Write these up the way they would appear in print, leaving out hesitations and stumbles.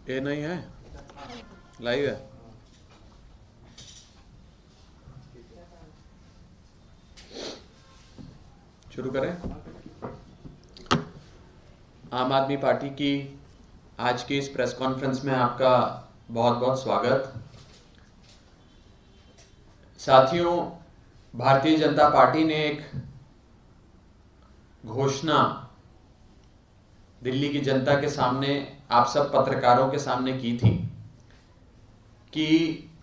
ये नहीं है, लाइव है। शुरू करें। आम आदमी पार्टी की आज की इस प्रेस कॉन्फ्रेंस में आपका बहुत बहुत स्वागत। साथियों, भारतीय जनता पार्टी ने एक घोषणा दिल्ली की जनता के सामने, आप सब पत्रकारों के सामने की थी कि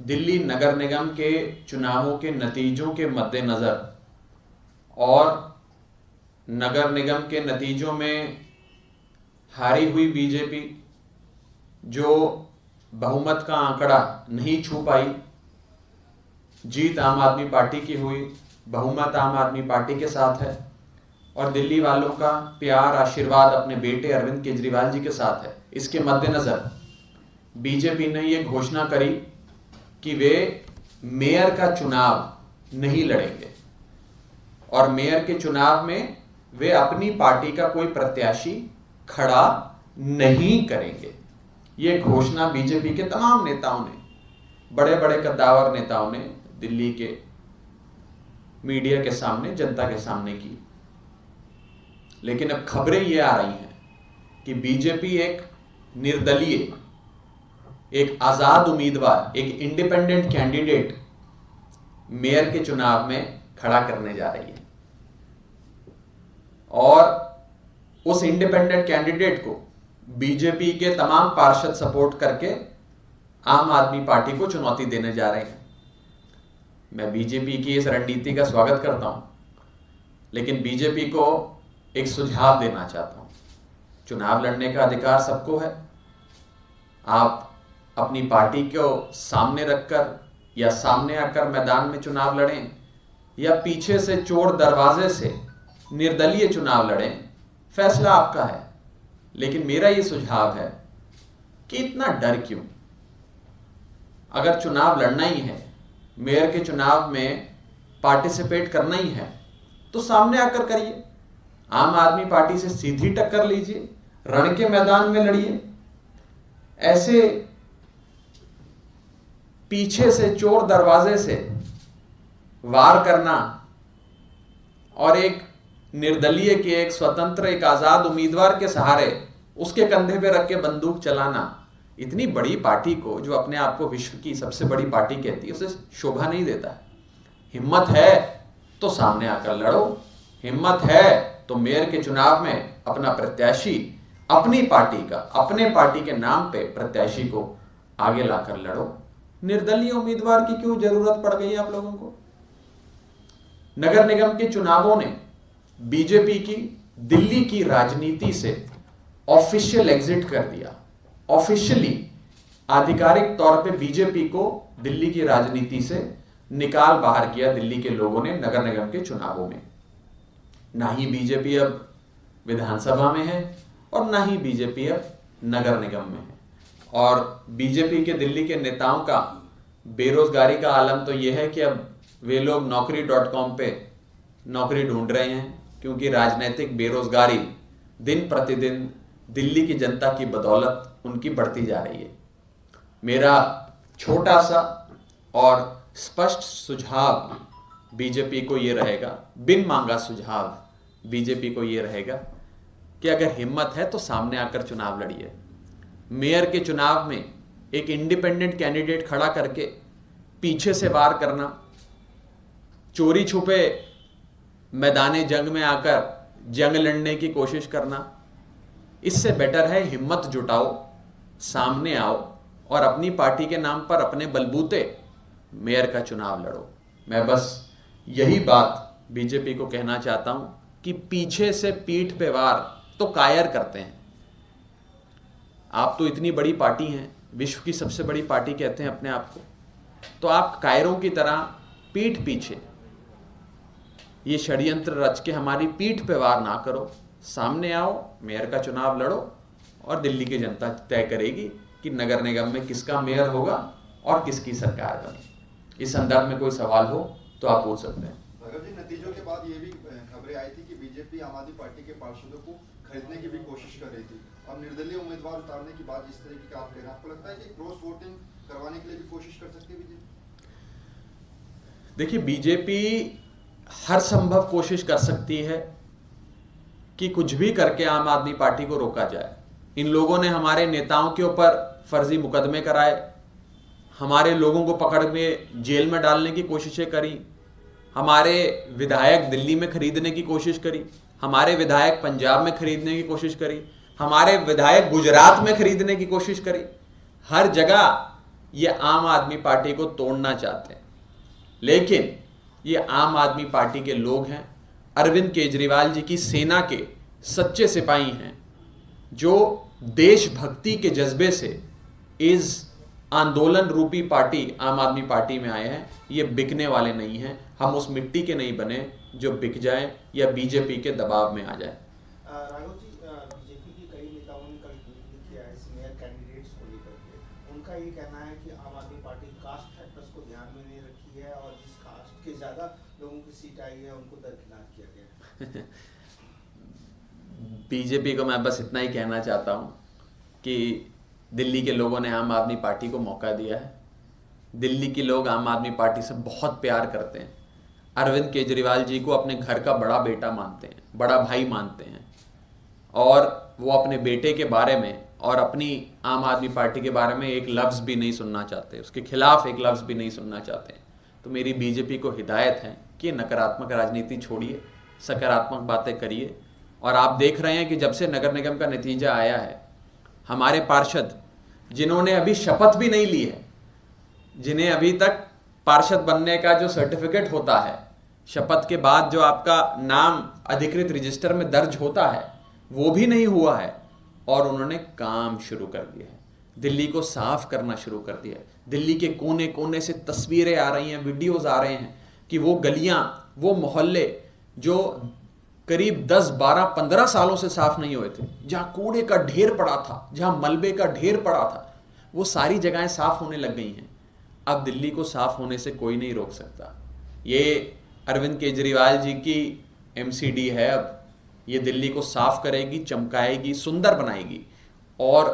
दिल्ली नगर निगम के चुनावों के नतीजों के मद्देनजर और नगर निगम के नतीजों में हारी हुई बीजेपी जो बहुमत का आंकड़ा नहीं छू पाई, जीत आम आदमी पार्टी की हुई, बहुमत आम आदमी पार्टी के साथ है और दिल्ली वालों का प्यार आशीर्वाद अपने बेटे अरविंद केजरीवाल जी के साथ है। इसके मद्देनजर बीजेपी ने ये घोषणा करी कि वे मेयर का चुनाव नहीं लड़ेंगे और मेयर के चुनाव में वे अपनी पार्टी का कोई प्रत्याशी खड़ा नहीं करेंगे। ये घोषणा बीजेपी के तमाम नेताओं ने, बड़े बड़े कद्दावर नेताओं ने दिल्ली के मीडिया के सामने, जनता के सामने की। लेकिन अब खबरें ये आ रही हैं कि बीजेपी एक निर्दलीय, एक आजाद उम्मीदवार, एक इंडिपेंडेंट कैंडिडेट मेयर के चुनाव में खड़ा करने जा रही है और उस इंडिपेंडेंट कैंडिडेट को बीजेपी के तमाम पार्षद सपोर्ट करके आम आदमी पार्टी को चुनौती देने जा रहे हैं। मैं बीजेपी की इस रणनीति का स्वागत करता हूं, लेकिन बीजेपी को एक सुझाव देना चाहता हूं। चुनाव लड़ने का अधिकार सबको है। आप अपनी पार्टी को सामने रखकर या सामने आकर मैदान में चुनाव लड़ें या पीछे से चोर दरवाजे से निर्दलीय चुनाव लड़ें, फैसला आपका है। लेकिन मेरा यह सुझाव है कि इतना डर क्यों? अगर चुनाव लड़ना ही है, मेयर के चुनाव में पार्टिसिपेट करना ही है, तो सामने आकर करिए। आम आदमी पार्टी से सीधी टक्कर लीजिए, रण के मैदान में लड़िए। ऐसे पीछे से चोर दरवाजे से वार करना और एक निर्दलीय के, एक स्वतंत्र, एक आजाद उम्मीदवार के सहारे उसके कंधे पे रख के बंदूक चलाना, इतनी बड़ी पार्टी को, जो अपने आप को विश्व की सबसे बड़ी पार्टी कहती है, उसे शोभा नहीं देता है। हिम्मत है तो सामने आकर लड़ो, हिम्मत है तो मेयर के चुनाव में अपना प्रत्याशी, अपनी पार्टी का, अपने पार्टी के नाम पे प्रत्याशी को आगे लाकर लड़ो। निर्दलीय उम्मीदवार की क्यों जरूरत पड़ गई आप लोगों को? नगर निगम के चुनावों ने बीजेपी की दिल्ली की राजनीति से ऑफिशियल एग्जिट कर दिया। ऑफिशियली, आधिकारिक तौर पे बीजेपी को दिल्ली की राजनीति से निकाल बाहर किया दिल्ली के लोगों ने नगर निगम के चुनावों में। ना ही बीजेपी अब विधानसभा में है और ना ही बीजेपी अब नगर निगम में है। और बीजेपी के दिल्ली के नेताओं का बेरोजगारी का आलम तो यह है कि अब वे लोग naukri.com पे नौकरी ढूंढ रहे हैं, क्योंकि राजनीतिक बेरोजगारी दिन प्रतिदिन दिल्ली की जनता की बदौलत उनकी बढ़ती जा रही है। मेरा छोटा सा और स्पष्ट सुझाव बीजेपी को यह रहेगा, बिन मांगा सुझाव बीजेपी को यह रहेगा कि अगर हिम्मत है तो सामने आकर चुनाव लड़िए। मेयर के चुनाव में एक इंडिपेंडेंट कैंडिडेट खड़ा करके पीछे से वार करना, चोरी छुपे मैदाने जंग में आकर जंग लड़ने की कोशिश करना, इससे बेटर है हिम्मत जुटाओ, सामने आओ और अपनी पार्टी के नाम पर अपने बलबूते मेयर का चुनाव लड़ो। मैं बस यही बात बीजेपी को कहना चाहता हूं कि पीछे से पीठ पे वार तो कायर करते हैं। आप तो इतनी बड़ी पार्टी हैं, विश्व की सबसे बड़ी पार्टी कहते हैं अपने आप को, तो आप कायरों की तरह पीठ पीछे ये षड्यंत्र रच के हमारी पीठ पे वार ना करो। सामने आओ, मेयर का चुनाव लड़ो और दिल्ली की जनता तय करेगी कि नगर निगम में किसका मेयर होगा और किसकी सरकार बने। इस संदर्भ में कोई सवाल हो तो आप पूछ सकते हैं। भगत जी, नतीजों के बाद ये भी खबरें आई थी कि बीजेपी आम आदमी पार्टी के पार्षदों को खरीदने की भी कोशिश कर रही थी अब निर्दलीय उम्मीदवार उतारने की बात जिस तरीके का आप ले रहे हैं, आपको लगता है कि क्रॉस वोटिंग करवाने के लिए भी कोशिश कर सकती है बीजेपी? देखिए, बीजेपी हर संभव कोशिश कर सकती है कि कुछ भी करके आम आदमी पार्टी को रोका जाए। इन लोगों ने हमारे नेताओं के ऊपर फर्जी मुकदमे कराए, हमारे लोगों को पकड़ के जेल में डालने की कोशिशें करी, हमारे विधायक दिल्ली में खरीदने की कोशिश करी, हमारे विधायक पंजाब में खरीदने की कोशिश करी, हमारे विधायक गुजरात में खरीदने की कोशिश करी। हर जगह ये आम आदमी पार्टी को तोड़ना चाहते हैं, लेकिन ये आम आदमी पार्टी के लोग हैं, अरविंद केजरीवाल जी की सेना के सच्चे सिपाही हैं, जो देशभक्ति के जज्बे से इस आंदोलन रूपी पार्टी आम आदमी पार्टी में आए हैं। ये बिकने वाले नहीं हैं। हम उस मिट्टी के नहीं बने जो बिक जाए या बीजेपी के दबाव में आ जाए। राघव जी, बीजेपी की कई नेताओं ने कल ट्वीट किया है मेयर कैंडिडेट्स को लेकर के। उनका ये कहना है कि आम आदमी पार्टी कास्ट फैक्टर्स को ध्यान में नहीं रखी है और जिस कास्ट के ज्यादा लोगों की सीट आई है उनको दरकिनार किया गया है। बीजेपी को मैं बस इतना ही कहना चाहता हूं कि दिल्ली के लोगों ने आम आदमी पार्टी को मौका दिया है। दिल्ली के लोग आम आदमी पार्टी से बहुत प्यार करते हैं। अरविंद केजरीवाल जी को अपने घर का बड़ा बेटा मानते हैं, बड़ा भाई मानते हैं, और वो अपने बेटे के बारे में और अपनी आम आदमी पार्टी के बारे में एक लफ्ज़ भी नहीं सुनना चाहते, उसके खिलाफ एक लफ्ज़ भी नहीं सुनना चाहते। तो मेरी बीजेपी को हिदायत है कि नकारात्मक राजनीति छोड़िए, सकारात्मक बातें करिए। और आप देख रहे हैं कि जब से नगर निगम का नतीजा आया है, हमारे पार्षद जिन्होंने अभी शपथ भी नहीं ली है, जिन्हें अभी तक पार्षद बनने का जो सर्टिफिकेट होता है, शपथ के बाद जो आपका नाम अधिकृत रजिस्टर में दर्ज होता है, वो भी नहीं हुआ है, और उन्होंने काम शुरू कर दिया है। दिल्ली को साफ करना शुरू कर दिया है। दिल्ली के कोने कोने से तस्वीरें आ रही हैं, वीडियोस आ रहे हैं कि वो गलियां, वो मोहल्ले जो करीब 10, 12, 15 सालों से साफ नहीं हुए थे, जहां कूड़े का ढेर पड़ा था, जहां मलबे का ढेर पड़ा था, वो सारी जगहें साफ होने लग गई हैं। अब दिल्ली को साफ होने से कोई नहीं रोक सकता। ये अरविंद केजरीवाल जी की एमसीडी है। अब ये दिल्ली को साफ करेगी, चमकाएगी, सुंदर बनाएगी, और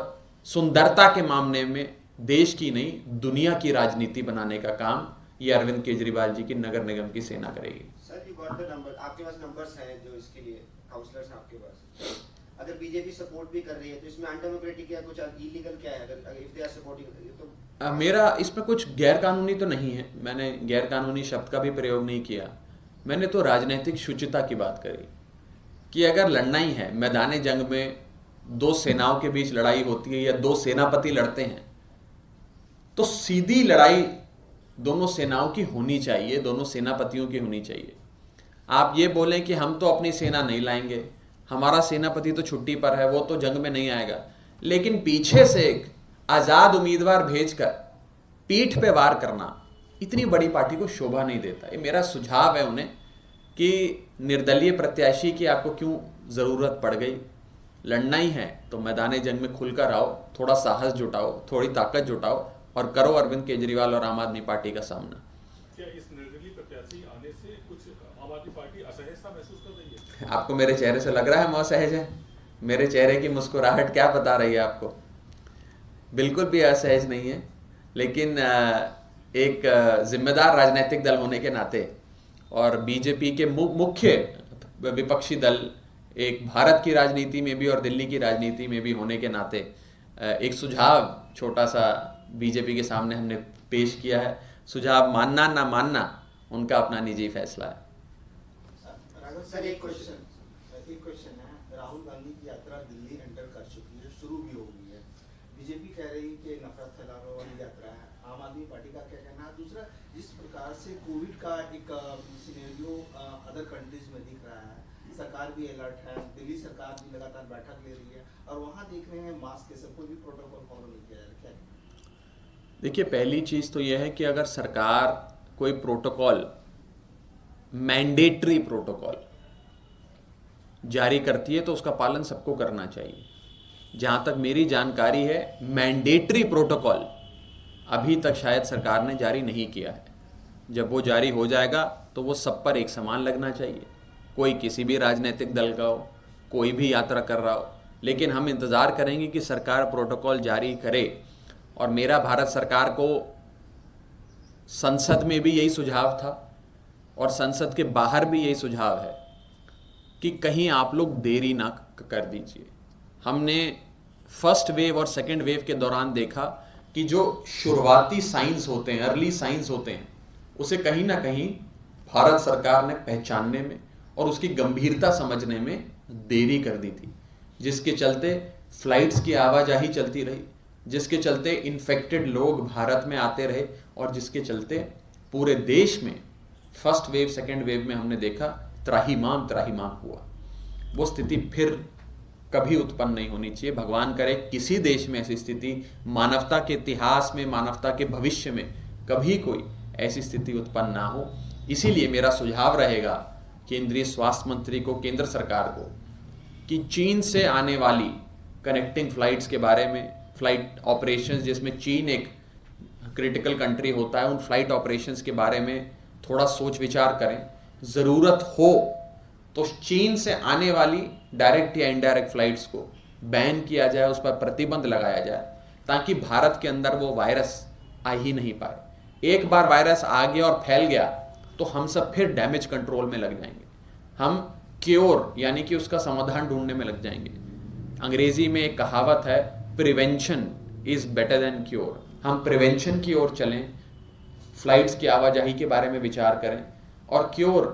सुंदरता के मामले में देश की नहीं दुनिया की राजनीति बनाने का काम ये अरविंद केजरीवाल जी की नगर निगम की सेना करेगी। Sir, you got the number, आपके पास नंबर्स हैं जो इसके लिए काउंसलर्स हैं आपके पास। अगर बीजेपी सपोर्ट भी कर रही है तो इसमें अनडेमोक्रेटिक या कुछ इलीगल क्या है? अगर इफ दे आर सपोर्टिंग तो मेरा इसमें कुछ गैर कानूनी तो नहीं है। मैंने गैर कानूनी शब्द का भी प्रयोग नहीं किया। मैंने तो राजनीतिक शुचिता की बात करी कि अगर लड़ना ही है, मैदान जंग में दो सेनाओं के बीच लड़ाई होती है या दो सेनापति लड़ते हैं, तो सीधी लड़ाई दोनों सेनाओं की होनी चाहिए, दोनों सेनापतियों की होनी चाहिए। आप ये बोलें कि हम तो अपनी सेना नहीं लाएंगे, हमारा सेनापति तो छुट्टी पर है, वो तो जंग में नहीं आएगा, लेकिन पीछे से एक आज़ाद उम्मीदवार भेजकर पीठ पे वार करना इतनी बड़ी पार्टी को शोभा नहीं देता। ये मेरा सुझाव है उन्हें कि निर्दलीय प्रत्याशी की आपको क्यों ज़रूरत पड़ गई। लड़ना ही है तो मैदान जंग में खुलकर आओ, थोड़ा साहस जुटाओ, थोड़ी ताकत जुटाओ और करो अरविंद केजरीवाल और आम आदमी पार्टी का सामना। क्या इस निर्दलीय प्रत्याशी आने से कुछ आम आदमी पार्टी असहजता महसूस कर रही है? आपको मेरे चेहरे से लग रहा है मैं असहज है? मेरे चेहरे की मुस्कुराहट क्या बता रही है आपको? बिल्कुल भी असहज नहीं है, लेकिन एक जिम्मेदार राजनीतिक दल होने के नाते और बीजेपी के मुख्य विपक्षी दल एक भारत की राजनीति में भी और दिल्ली की राजनीति में भी होने के नाते एक सुझाव छोटा सा बीजेपी के सामने हमने पेश किया है। सुझाव मानना ना मानना उनका अपना निजी फैसला है। सर, एक क्वेश्चन है। राहुल गांधी की यात्रा दिल्ली एंटर कर चुकी है, शुरू भी हो गई है। बीजेपी कह रही है कि नफरत फैलाने वाली यात्रा है। आम आदमी पार्टी का क्या कहना है? दूसरा, जिस प्रकार से कोविड का एक सिनेरियो अदर कंट्रीज में दिख रहा है, सरकार भी अलर्ट है, दिल्ली सरकार भी लगातार बैठक ले रही है और वहाँ देख रहे हैं मास्क के सब कोई भी प्रोटोकॉल फॉलो नहीं किया जा रहा है। देखिए, पहली चीज़ तो यह है कि अगर सरकार कोई प्रोटोकॉल, मैंडेटरी प्रोटोकॉल जारी करती है तो उसका पालन सबको करना चाहिए। जहाँ तक मेरी जानकारी है, मैंडेटरी प्रोटोकॉल अभी तक शायद सरकार ने जारी नहीं किया है। जब वो जारी हो जाएगा तो वो सब पर एक समान लगना चाहिए। कोई किसी भी राजनीतिक दल का हो, कोई भी यात्रा कर रहा हो, लेकिन हम इंतज़ार करेंगे कि सरकार प्रोटोकॉल जारी करे। और मेरा भारत सरकार को संसद में भी यही सुझाव था और संसद के बाहर भी यही सुझाव है कि कहीं आप लोग देरी ना कर दीजिए। हमने फर्स्ट वेव और सेकेंड वेव के दौरान देखा कि जो शुरुआती साइंस होते हैं, अर्ली साइंस होते हैं, उसे कहीं ना कहीं भारत सरकार ने पहचानने में और उसकी गंभीरता समझने में देरी कर दी थी, जिसके चलते फ्लाइट्स की आवाजाही चलती रही, जिसके चलते इन्फेक्टेड लोग भारत में आते रहे और जिसके चलते पूरे देश में फर्स्ट वेव सेकेंड वेव में हमने देखा त्राहिमाम हुआ। वो स्थिति फिर कभी उत्पन्न नहीं होनी चाहिए। भगवान करे किसी देश में ऐसी स्थिति, मानवता के इतिहास में, मानवता के भविष्य में कभी कोई ऐसी स्थिति उत्पन्न ना हो। इसीलिए मेरा सुझाव रहेगा केंद्रीय स्वास्थ्य मंत्री को, केंद्र सरकार को, कि चीन से आने वाली कनेक्टिंग फ्लाइट्स के बारे में, फ्लाइट ऑपरेशंस जिसमें चीन एक क्रिटिकल कंट्री होता है, उन फ्लाइट ऑपरेशंस के बारे में थोड़ा सोच विचार करें। ज़रूरत हो तो चीन से आने वाली डायरेक्ट या इनडायरेक्ट फ्लाइट्स को बैन किया जाए, उस पर प्रतिबंध लगाया जाए, ताकि भारत के अंदर वो वायरस आ ही नहीं पाए। एक बार वायरस आ गया और फैल गया तो हम सब फिर डैमेज कंट्रोल में लग जाएंगे, हम क्योर यानी कि उसका समाधान ढूंढने में लग जाएंगे। अंग्रेजी में एक कहावत है, prevention is better than cure. हम प्रिवेंशन की ओर चलें, फ्लाइट्स की आवाजाही के बारे में विचार करें, और क्योर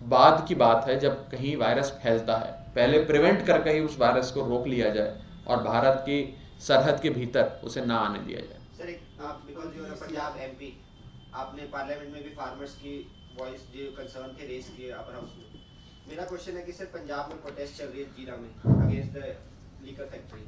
बाद की बात है जब कहीं वायरस फैलता है। पहले प्रिवेंट करके ही उस वायरस को रोक लिया जाए और भारत की सरहद के भीतर उसे ना आने दिया जाए। Sir because you are Punjab MP, आपने पार्लियामेंट में भी फार्मर्स की वॉइस जो कंसर्न थे रेज किए अपर हाउस में। मेरा क्वेश्चन है कि सर पंजाब में प्रोटेस्ट चल रही है जीरा में अगेंस्ट द लीकर फैक्ट्री।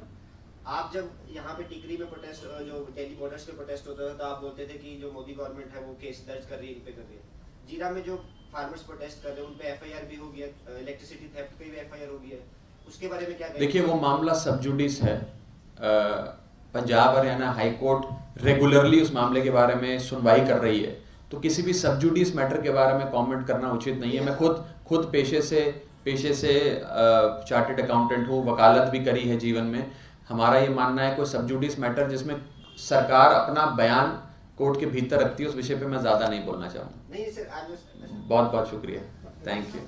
आप जब यहाँ पे टिकरी में प्रोटेस्ट, जो दिल्ली बॉर्डर्स पे प्रोटेस्ट होता था, तो आप बोलते थे कि जो मोदी गवर्नमेंट है वो केस दर्ज कर रही है, इन पे कर रही है। जीरा में जो फार्मर्स प्रोटेस्ट कर रहे हैं उन पे एफआईआर भी हो गया, इलेक्ट्रिसिटी थेफ्ट पे भी एफआईआर हो गया है, उसके बारे में क्या कहेंगे? देखिए, वो मामला सब जुडिस है। Punjab Haryana high court regularly उस मामले के बारे में सुनवाई कर रही है, तो किसी भी सब जुडिस मैटर के बारे में कमेंट करना उचित नहीं है। मैं खुद पेशे से चार्टर्ड अकाउंटेंट हूँ, वकालत भी करी है जीवन में। हमारा ये मानना है कोई सब जुडिस मैटर जिसमें सरकार अपना बयान कोर्ट के भीतर रखती है, उस विषय पे मैं ज़्यादा नहीं बोलना चाहूँगा। नहीं सर, बहुत बहुत शुक्रिया, थैंक यू।